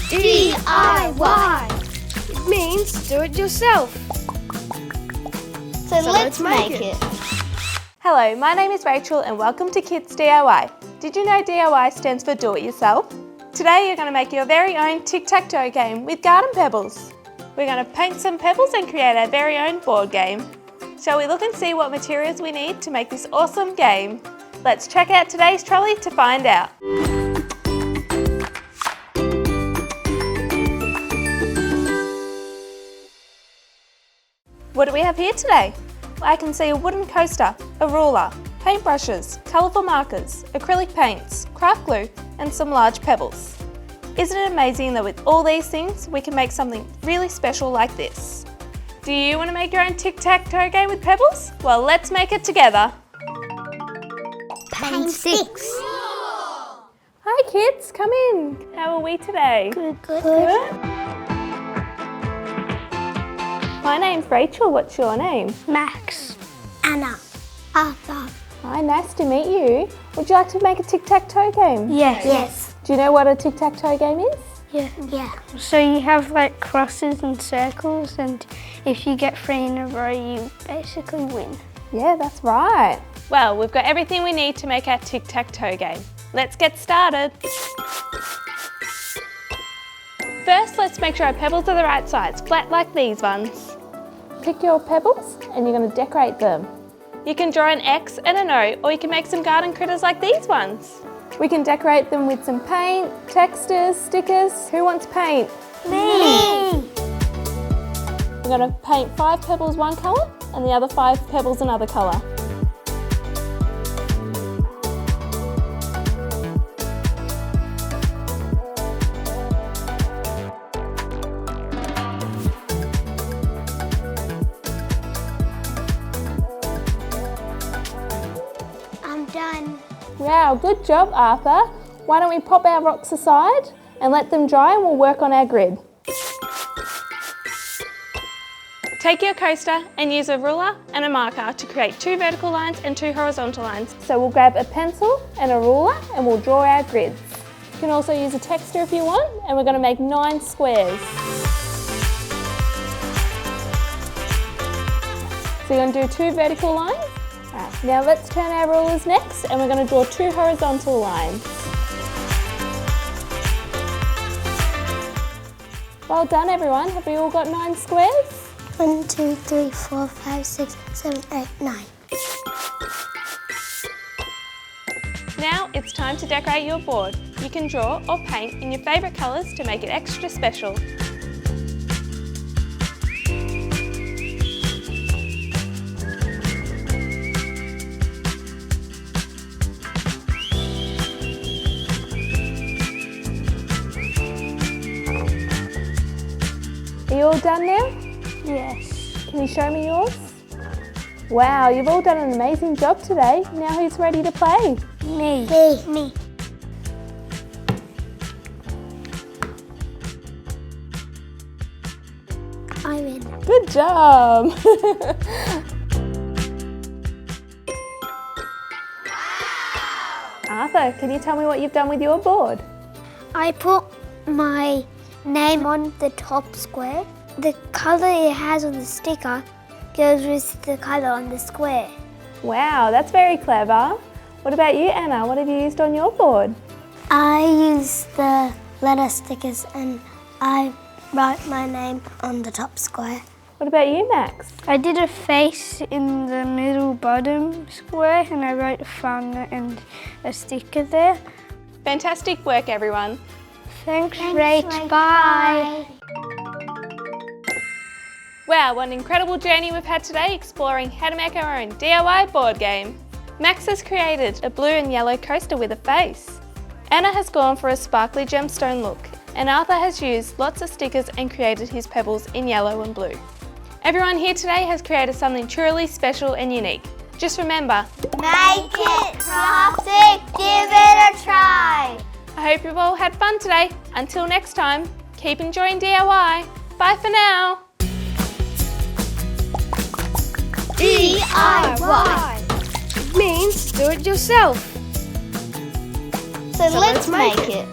DIY. It means do it yourself. So let's make it. Hello, my name is Rachel and welcome to Kids DIY. Did you know DIY stands for Do It Yourself? Today you're going to make your very own Tic Tac Toe game with garden pebbles. We're going to paint some pebbles and create our very own board game. Shall we look and see what materials we need to make this awesome game? Let's check out today's trolley to find out. What do we have here today? I can see a wooden coaster, a ruler, paintbrushes, colourful markers, acrylic paints, craft glue and some large pebbles. Isn't it amazing that with all these things we can make something really special like this? Do you want to make your own tic-tac-toe game with pebbles? Well, let's make it together. Paint sticks. Hi kids, come in. How are we today? Good. My name's Rachel, what's your name? Max. Anna. Arthur. Hi, nice to meet you. Would you like to make a tic-tac-toe game? Yes. Do you know what a tic-tac-toe game is? Yeah. So you have like crosses and circles, and if you get 3 in a row, you basically win. Yeah, that's right. Well, we've got everything we need to make our tic-tac-toe game. Let's get started. First, let's make sure our pebbles are the right size, flat like these ones. Pick your pebbles and you're going to decorate them. You can draw an X and an O, or you can make some garden critters like these ones. We can decorate them with some paint, textures, stickers. Who wants paint? Me. We're going to paint 5 pebbles one colour and the other 5 pebbles another colour. I'm done. Wow, good job Arthur. Why don't we pop our rocks aside and let them dry and we'll work on our grid. Take your coaster and use a ruler and a marker to create 2 vertical lines and 2 horizontal lines. So we'll grab a pencil and a ruler and we'll draw our grids. You can also use a texter if you want, and we're going to make 9 squares. So you're going to do 2 vertical lines. Right, now let's turn our rulers next and we're going to draw 2 horizontal lines. Well done everyone, have we all got 9 squares? 1, 2, 3, 4, 5, 6, 7, 8, 9. Now it's time to decorate your board. You can draw or paint in your favourite colours to make it extra special. Are you all done now? Yes. Can you show me yours? Wow, you've all done an amazing job today. Now who's ready to play? Me. Me. I'm in. Good job! Arthur, can you tell me what you've done with your board? I put my name on the top square. The colour it has on the sticker goes with the colour on the square. Wow, that's very clever. What about you, Anna? What have you used on your board? I use the letter stickers and I write my name on the top square. What about you, Max? I did a face in the middle bottom square, and I wrote fun and a sticker there. Fantastic work, everyone. Thanks Rach. Bye. Wow, what an incredible journey we've had today exploring how to make our own DIY board game. Max has created a blue and yellow coaster with a face. Anna has gone for a sparkly gemstone look, and Arthur has used lots of stickers and created his pebbles in yellow and blue. Everyone here today has created something truly special and unique. Just remember, Make it crafty, give it a try. I hope you've all had fun today. Until next time, keep enjoying DIY. Bye for now. DIY. It means do it yourself. So let's make it.